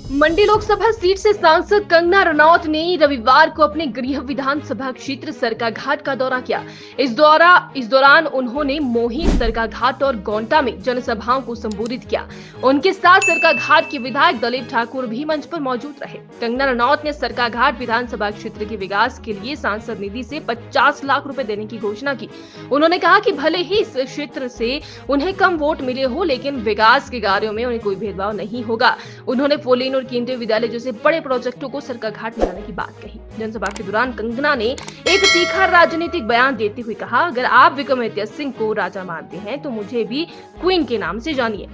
मंडी Lok Sabha seat से सांसद कंगना रनौत ने रविवार को अपने गृह विधानसभा क्षेत्र सरकाघाट का दौरा किया। इस दौरान उन्होंने मोही, सरकाघाट और गोंटा में जनसभाओं को संबोधित किया। उनके साथ सरकाघाट के विधायक दलीप ठाकुर भी मंच पर मौजूद रहे। कंगना रनौत ने सरकाघाट विधानसभा क्षेत्र के विकास के लिए सांसद निधि से 50 लाख रुपए देने की घोषणा की। उन्होंने कहा कि भले ही इस क्षेत्र से उन्हें कम वोट मिले हो, लेकिन विकास के कार्यों में उन्हें कोई भेदभाव नहीं होगा। उन्होंने फोरलेन और केंद्रीय विद्यालय जैसे बड़े प्रोजेक्टों को सरकाघाट में लाने की बात कही। जनसभा के दौरान कंगना ने एक तीखा राजनीतिक बयान देते हुए कहा, अगर आप विक्रमादित्य सिंह को राजा मानते हैं तो मुझे भी क्वीन के नाम से जानिए।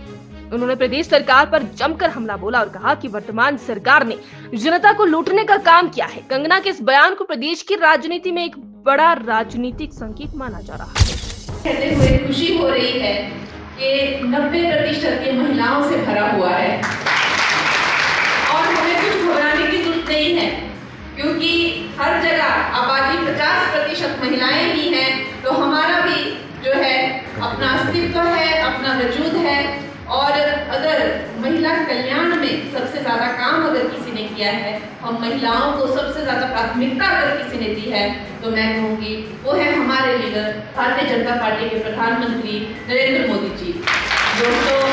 उन्होंने प्रदेश सरकार पर जमकर हमला बोला और कहा कि वर्तमान सरकार ने जनता को लूटने का काम किया है। कंगना के इस बयान को प्रदेश की राजनीति में एक बड़ा राजनीतिक संकेत माना जा रहा है। कहते हुए खुशी हो रही है कि 90% की महिलाओं से भरा हुआ है और हमें कुछ घबराने की जरूरत नहीं है, क्योंकि हर जगह आबादी 50% महिलाएं ही हैं। तो हमारा भी जो है अपना अस्तित्व है, अपना वजूद है। और अगर महिला कल्याण में सबसे ज्यादा काम अगर किसी ने किया है, हम महिलाओं को सबसे ज्यादा प्राथमिकता अगर किसी ने दी है, तो मैं कहूँगी वो है हमारे लीडर भारतीय जनता पार्टी के प्रधानमंत्री नरेंद्र मोदी जी। दोस्तों,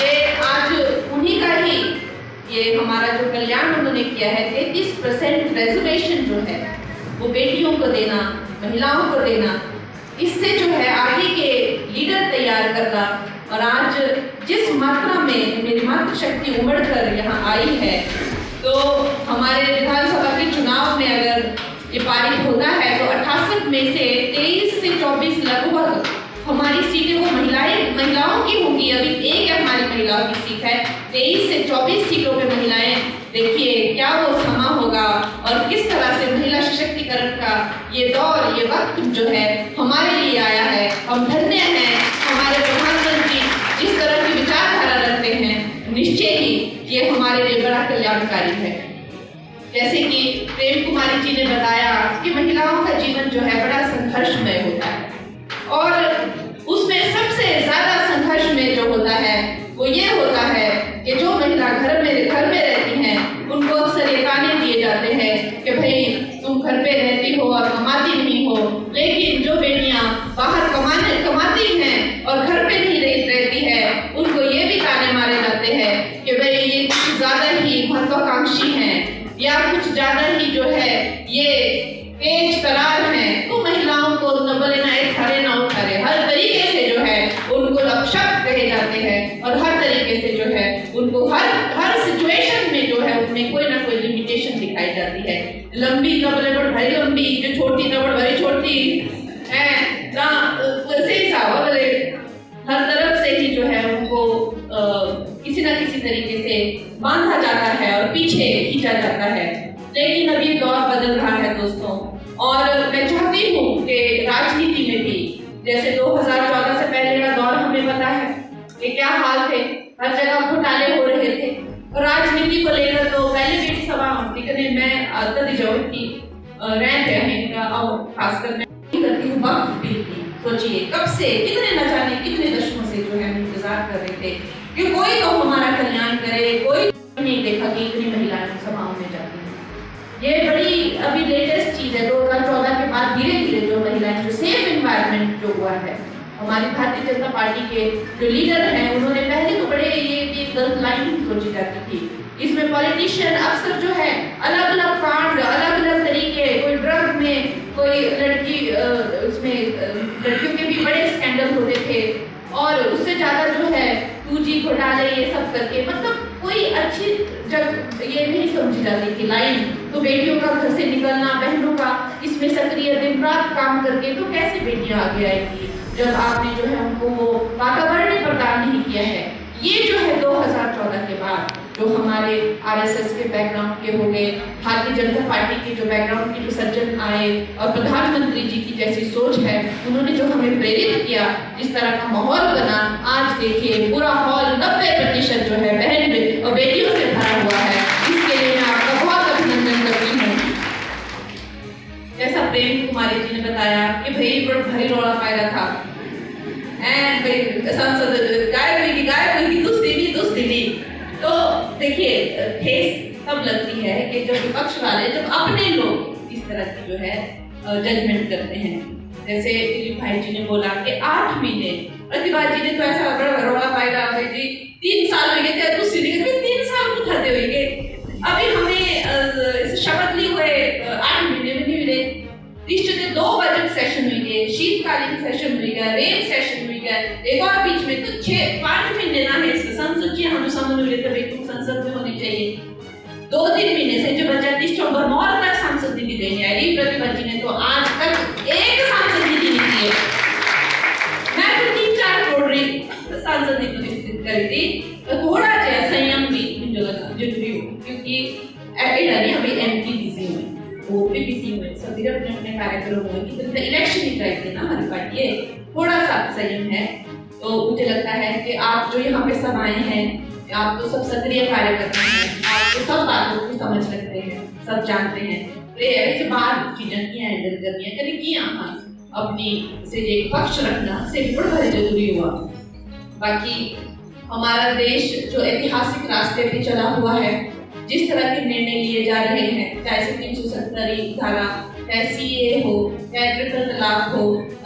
ये आज उन्हीं का ही ये हमारा जो कल्याण उन्होंने किया है, 33% रिजर्वेशन जो है वो बेटियों को देना, महिलाओं को देना, इससे जो है आगे के लीडर तैयार करना। और आज जिस मात्रा में मेरी मातृशक्ति उमड़ कर यहाँ आई है, तो हमारे विधानसभा के चुनाव में अगर ये पारित होता है तो 68 में से 23 से 24 लगभग हमारी सीटें वो महिलाओं की होंगी। अभी एक है हमारी महिलाओं की सीट है, 23 से 24 सीटों पे महिलाएं। देखिए क्या वो समा होगा और किस तरह से महिला सशक्तिकरण का ये दौर, ये वक्त जो है हमारे लिए आया है। हम धन्य हैं, हमारे प्रधानमंत्री जिस तरह की विचारधारा रखते हैं, निश्चय ही ये हमारे लिए बड़ा कल्याणकारी है। जैसे कि प्रेम कुमारी जी ने बताया कि महिलाओं का जीवन जो है बड़ा संघर्षमय होता है, और उसमें सबसे ज्यादा संघर्ष में जो होता है वो ये होता है कि जो महिला घर में रहती हैं, उनको अक्सर ये ताने दिए जाते हैं कि भाई तुम घर पे रहती हो और कमाती नहीं हो। लेकिन जो बेटियां बाहर कमाती हैं और घर पे नहीं रहती है, उनको ये भी ताने मारे जाते हैं कि भाई ये कुछ ज्यादा ही महत्वाकांक्षी हैं या कुछ ज्यादा ही जो है ये तेज तरार हैं। तो महिलाओं को न बोले ना थारे ना उठारे, हर तरीके से जो है उनको अपशब्द कहे जाते हैं और हर तरीके से जो है उनको हर सिचुएशन में जो है उसमें कोई ना कोई लिमिटेशन दिखाई जाती है। लंबी न बोले बड़ भारी लंबी, जो छोटी न बड़ भारी छोटी है ना, वैसे ही बोले हर तरफ से ही जो है उनको किसी ना किसी तरीके से बांधा जाता है और पीछे खींचा जाता है। लेकिन अब ये दौर बदल रहा है दोस्तों, और मैं चाहती हूँ कि राजनीति में भी जैसे 2014 से पहले का दौर हमें पता है कि क्या हाल थे, हर जगह घोटाले हो रहे थे। और राजनीति को लेकर तो पहले भी सभा लेकिन मैं आदत जाऊँ की रैंक है और खासकर मैं करती हूँ वक्त भी। सोचिए कब से कितने न जाने कितने दशकों से जो है हम इंतजार कर रहे थे कि कोई तो हमारा कल्याण करे। कोई नहीं देखा कि इतनी महिलाएं सभाओं में जाती हैं। ये बड़ी अभी लेटेस्ट चीज है। 2014 के बाद धीरे धीरे जो महिलाएं, जो सेफ एनवायरनमेंट जो हुआ है, हमारी भारतीय जनता पार्टी के जो लीडर हैं उन्होंने पहले तो बड़े ये गलत लाइन सोची जाती थी। इसमें पॉलिटिशियन अक्सर जो है अलग अलग कांड, अलग अलग तरीके, कोई ड्रग में, कोई लड़की उसमें लड़कियों के भी बड़े स्कैंडल होते थे, और उससे ज्यादा जो है 2G घोटाले ये सब करके, मतलब कोई अच्छी जब ये नहीं समझी जाती थी लाइन। तो बेटियों का घर से निकलना, बहनों का इसमें सक्रिय दिन रात काम करके, तो कैसे बेटियां आगे आएंगी जब आपने जो है उनको वो वातावरण ही प्रदान नहीं किया है। ये जो है 2014 के बाद जो हमारे RSS के बैकग्राउंड के हो गए, भारतीय जनता पार्टी के जो बैकग्राउंड के जो सज्जन आए और प्रधानमंत्री जी की जैसी सोच है, उन्होंने जो हमें प्रेरित किया, जिस तरह का माहौल बना, आज देखिए पूरा हॉल 90% जो है बहन और बेटियों से भरा हुआ है। इसके लिए मैं आपका बहुत अभिनंदन करती हूँ। जैसा प्रेम कुमारी जी ने बताया कि भाई बड़ा भारी रौला पाया था, सांसद गायब हुई कि दुस्ती। तो देखिए किया है कि जब विपक्ष वाले, जब अपने लोग इस तरह की जो है जजमेंट करते हैं, जैसे दिलीप भाई जी ने बोला कि 8 महीने, प्रतिभा जी ने तो ऐसा बड़ा रोड़ा पाया जी 3 साल हो गए थे, दूसरी डिग्री में 3 साल को खाते हुए अभी हमें शपथ ली हुए 8 महीने में नहीं मिले। रिश्ते 2 बजट सेशन हुई गए, शीतकालीन सेशन हुई गया, रेल सेशन हुई गया, एक और बीच में तो 6-5 महीने ना है संसद की हम समझ लेते भाई तुम संसद में होनी चाहिए। 2-3 महीने से जो बजट दिसंबर मोर तक सांसद निधि देने आई प्रतिभा जी ने तो आज तक एक सांसद निधि नहीं दी है। मैं तो 3-4 करोड़ सांसद निधि विस्तृत करी थी, तो थोड़ा सा संयम भी मुझे लगा जरूरी हो, क्योंकि एडनी हमें एमपी बिजी हुए, वो भी बिजी हुए, सभी अपने अपने कार्यक्रम हुए कि तो इलेक्शन ही कराई थी ना हमारी पार्टी है, थोड़ा सा संयम है। तो मुझे लगता है कि आप जो यहाँ पे सब आए हैं, आप तो सब सक्रिय कार्यकर्ता हैं, आप तो सब बातों को समझ सकते हैं, सब जानते हैं, तो ये ऐसे बात चीजें की हैंडल करनी है कभी की यहाँ अपनी से एक पक्ष रखना से बड़ा जरूरी हुआ। बाकी हमारा देश जो ऐतिहासिक रास्ते पे चला हुआ है, जिस तरह के निर्णय लिए जा रहे हैं, चाहे 370 धारा, चाहे सीए हो, चाहे ट्रिपल तलाक हो,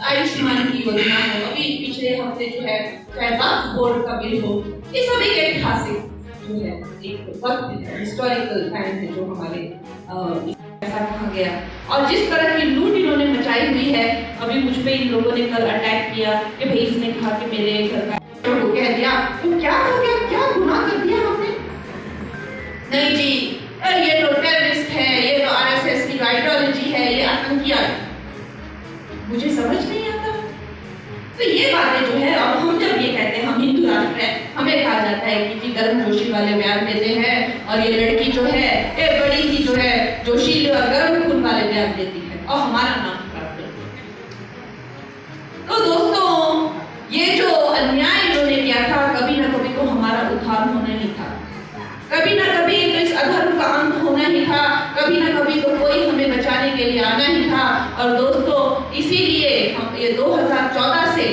आयुष्मान की योजना हो, अभी पिछले हफ्ते जो है चाहे वक्फ बोर्ड का बिल हो, ये सब एक ऐतिहासिक जो है एक वक्त हिस्टोरिकल टाइम है जो हमारे ऐसा कहा गया। और जिस तरह की लूट इन्होंने मचाई हुई है, अभी मुझ पे इन लोगों ने कल अटैक किया कि भाई इसने कहा कि मेरे घर का तो कह दिया, तो क्या हो गया, क्या गुनाह कर दिया हमने? नहीं जी, ये तो टेररिस्ट है, ये तो आरएसएस की आइडियोलॉजी है, ये आतंकी, मुझे समझ नहीं आता। तो ये बातें जो है, अब हम जब ये कहते हैं हम हिंदू राष्ट्र है, हमें कहा जाता है कि जी गर्मजोशी वाले बयान देते हैं और ये लड़की जो है ये बड़ी ही जो है जोशीले और गर्म खून वाले बयान देती है और हमारा नाम खराब करती है। तो दोस्तों ये जो अन्याय इन्होंने किया था, कभी ना कभी तो हमारा उद्धार होना ही था, कभी ना कभी तो इस अधर्म का अंत होना ही था, कभी ना कभी तो कोई हमें बचाने के लिए आना ही था। और दोस्तों इसीलिए हम ये 2014 से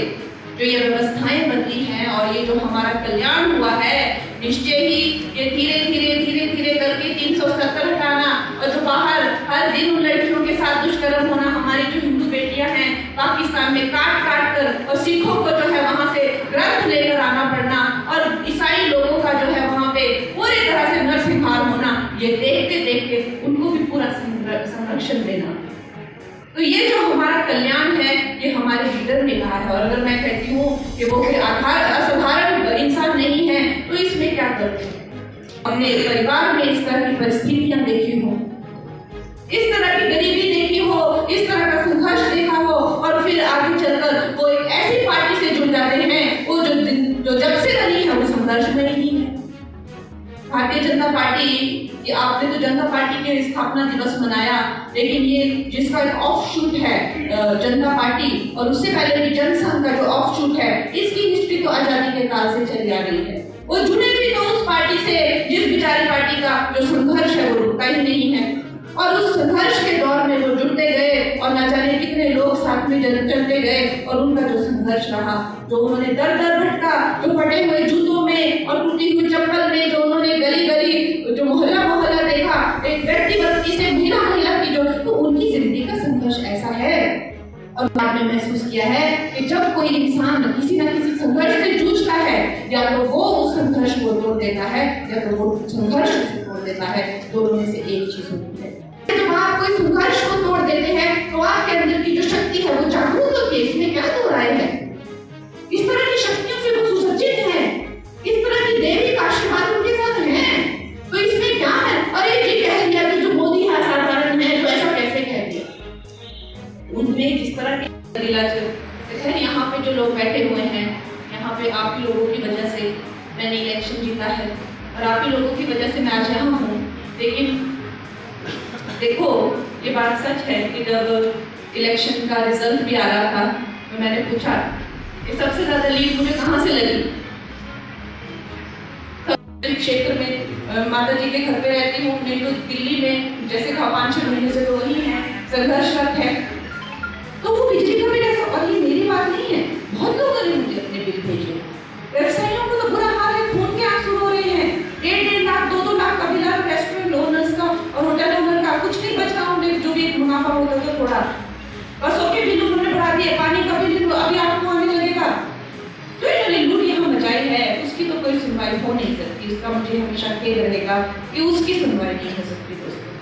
जो ये व्यवस्थाएं बदली हैं और ये जो हमारा कल्याण हुआ है, निश्चय ही ये धीरे धीरे करके 370 हटाना और जो बाहर हर दिन उन लड़कियों के साथ दुष्कर्म होना, हमारी जो हिंदू बेटियां हैं पाकिस्तान में काट कर और सिखों को जो है वहां से ग्रंथ लेकर आना पड़ना और ईसाई लोगों का जो है वहां पे पूरी तरह से नरसंहार होना, ये देखते उनको भी पूरा संरक्षण देना। तो ये जो हमारा कल्याण है ये हमारे लीडर ने कहा है। और अगर मैं कहती हूँ कि वो कोई असाधारण इंसान नहीं है तो इसमें क्या करते हैं? हमने परिवार में इस तरह की परिस्थितियां देखी हो, इस तरह की गरीबी देखी हो, इस तरह का संघर्ष देखा हो और फिर आगे चलकर वो एक ऐसी पार्टी से जुड़ जाते हैं वो जो जब से बनी है वो संघर्ष में ही है। भारतीय जनता पार्टी, आपने तो जनता पार्टी के स्थापना दिवस मनाया, लेकिन ये जिसका एक ऑफशूट है जनता पार्टी और उससे पहले भी जनसंघ का जो ऑफशूट है, इसकी हिस्ट्री तो आजादी के काल से चली आ रही है। वो जुड़े भी तो उस पार्टी से जिस बिचारी पार्टी का जो संघर्ष है वो रुकता ही नहीं है। और उस संघर्ष के दौर में वो जुड़ते गए और न जाने कितने लोग साथ में चलते गए और उनका जो संघर्ष रहा, जो उन्होंने दर भटका, जो फटे हुए जूतों में और टूटी हुई चप्पल में, जो उन्होंने गली जो मोहल्ला देखा, एक व्यक्ति से महिला की जो, तो उनकी जिंदगी का संघर्ष ऐसा है। और बाद में महसूस किया है कि जब कोई इंसान किसी न किसी संघर्ष से जूझता है, या तो वो उस संघर्ष को तोड़ देता है या तो वो संघर्ष को तोड़ देता है, दोनों में से एक चीज होती है। जब आप कोई संघर्ष को तोड़ देते हैं तो आपके अंदर की जो शक्ति है वो जागरूक होती है, इसमें क्या दो राय है। इस तरह की शक्तियों से वो सुसज्जित है, इस तरह की देवी का आशीर्वाद उनके साथ है, तो इसमें क्या है? अरे जी कह दिया कि जो मोदी है साधारण है, तो ऐसा कैसे कह दिया? उनमें जिस तरह के इलाज है, यहाँ पे जो लोग बैठे हुए हैं, यहाँ पे आप ही लोगों की वजह से मैंने इलेक्शन जीता है और आप ही लोगों की वजह से मैं आज यहाँ हूँ। लेकिन देखो ये बात सच है कि जब इलेक्शन का रिजल्ट भी आ रहा था तो मैंने पूछा कि सबसे ज्यादा लीड मुझे कहाँ से लगी। क्षेत्र में माता जी के घर पे रहती हूँ, मेरी तो दिल्ली में जैसे 5-6 महीने से तो वही है, संघर्षरत है। तो वो बिजली का बिल ऐसा, और ये मेरी बात नहीं है, बहुत लोगों ने मुझे अपने बिल भेजे। व्यवसायियों को तो बुरा हाल है, खून के आंसू हो रहे हैं, 1.5 लाख 2-2 लाख का बिल रेस्टोरेंट ओनर्स का सुनवाई हो नहीं सकती, उसका मुझे हमेशा खेद रहेगा कि उसकी सुनवाई नहीं हो सकती दोस्तों।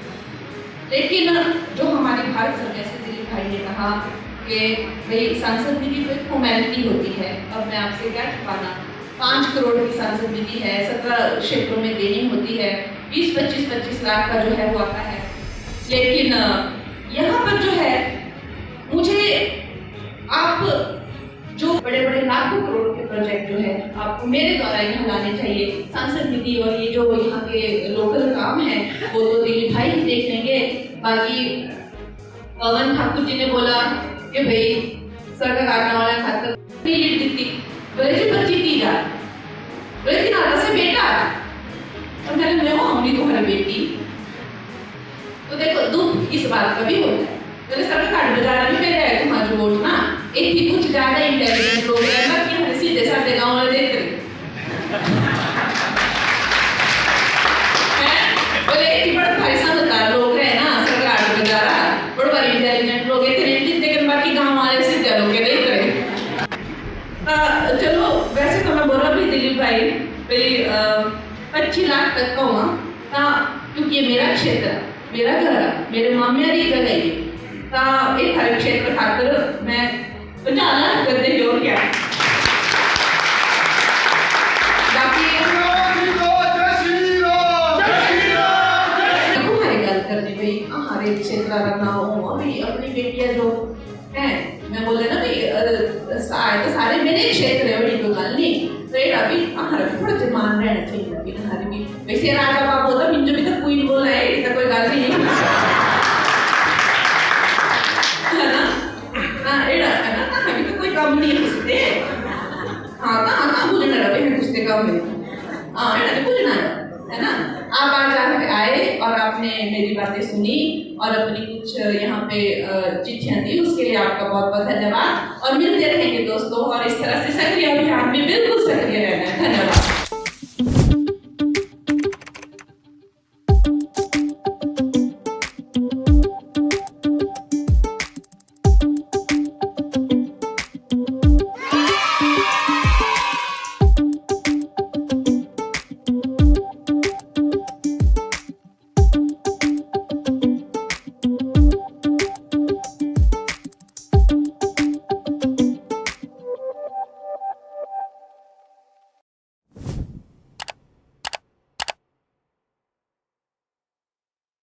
लेकिन जो हमारी भारत सरकार से दिलीप भाई ने कहा कि भाई सांसद निधि तो एक फॉर्मेलिटी होती है, अब मैं आपसे क्या छुपाना, 5 करोड़ की सांसद निधि है, 17 क्षेत्रों में देनी होती है, 20-25 लाख का जो है वो आता है। लेकिन यहाँ पर जो है मुझे आप जो बड़े बड़े लाखों करोड़ के प्रोजेक्ट जो है आपको मेरे द्वारा यहाँ लाने चाहिए। सांसद निधि और ये जो यहाँ के लोकल काम है वो तो दिलीप भाई ही देख लेंगे। बाकी पवन ठाकुर जी ने बोला कि भाई सड़क काटने वाला खातर लीड दी बोले जी 25,000 बोले कि नारा से बेटा और मैंने मैं हमने तुम्हारी बेटी तो देखो दुख इस बात का भी होता है। बोले सड़क काट बाजार में मेरे है तुम्हारा जो वोट ना एक भी कुछ ज्यादा इंटेलिजेंट लोग हैं ना कि हमें सीधे साधे गाँव वाले देख रहे बोले एक बड़ा भाई समझदार लोग हैं ना सरकार के बेचारा बड़े बड़े इंटेलिजेंट लोग हैं तेरे जितने के बाकी गाँव वाले सीधे लोग के देख रहे। चलो वैसे तो मैं बोला भी दिलीप भाई भाई 25 लाख तक का हुआ क्योंकि ये मेरा क्षेत्र मेरा घर मेरे मामियारी जगह है एक हर क्षेत्र खातर मैं 50 लाख कर देंगे और क्या। बाकी हमारी गल करनी भाई हर एक क्षेत्र रखना हो अभी अपनी बेटियां जो है मैं बोले ना भाई सारे मेरे क्षेत्र है बड़ी कोई गल नहीं तो ये अभी हमारा थोड़ा जमान रहना चाहिए अभी हमारे भी वैसे राजा बाबू होता मिंजो भी तो क्वीन बोला है ऐसा कोई गल नहीं है ना एड़ा है ना अभी तो कोई काम नहीं है उससे हाँ ना बुझना रहे हैं उससे काम में एड़ा नहीं बुझना है ना। आप आज आए और आपने मेरी बातें सुनी और अपनी कुछ यहाँ पे चिट्ठियाँ दी उसके लिए आपका बहुत बहुत धन्यवाद और मिलते रहेंगे दोस्तों और इस तरह से सक्रिय अभियान में बिल्कुल सक्रिय रहना है। धन्यवाद।